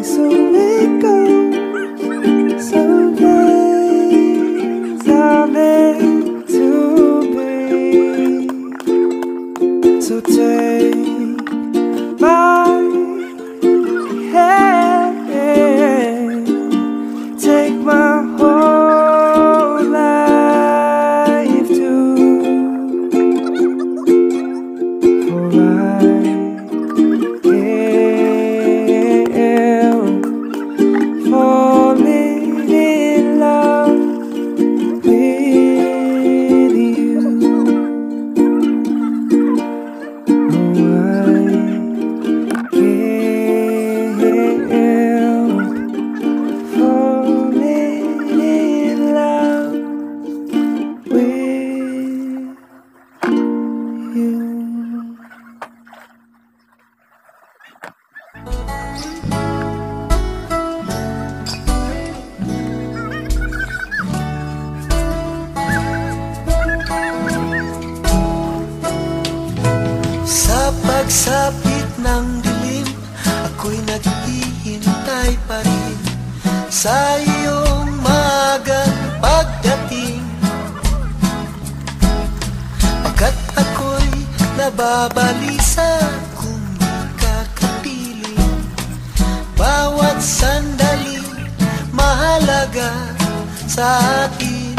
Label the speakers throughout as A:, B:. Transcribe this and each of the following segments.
A: So it goes, some things are meant to be. So take my hand, take my whole life too, for I am falling in love with you.
B: Sa pagsapit ng dilim, ako'y naghihintay pa rin sa iyong maagang pagdating. Pagkat ako'y nababalisa kung di ka kapiling. Bawat sandali mahalaga sa akin,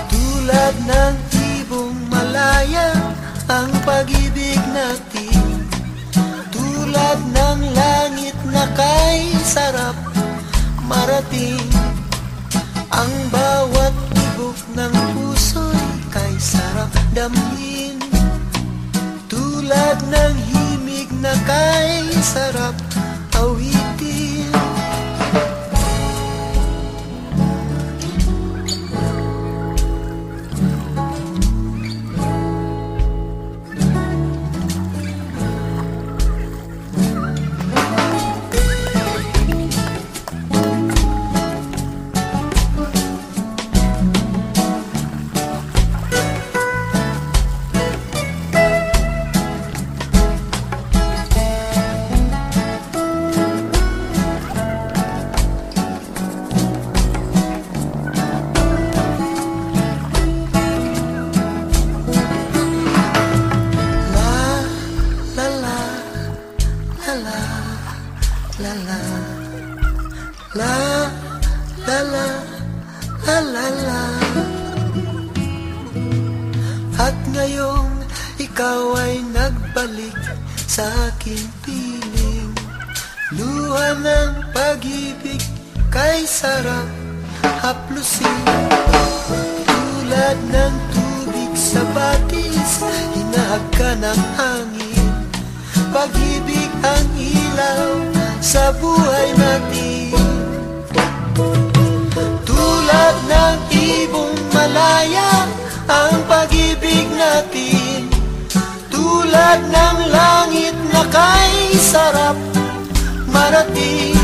B: tulad ng ibong malaya ang pag-ibig natin, tulad ng langit na kay sarap marating. Ang bawat tibok ng puso'y kay sarap damhin, tulad ng himig na kay sarap awitin. La la la la la la la la. At ngayong ikaw ay nagbalik sa aking piling, luha ng pag-ibig kay sarap haplusin. Tulad ng tubig sa batis, hinahag ka ng hangin. Pag-ibig ang ilaw sa buhay natin, tulad ng ibong malaya ang pag-ibig natin, tulad ng langit na kay sarap marating.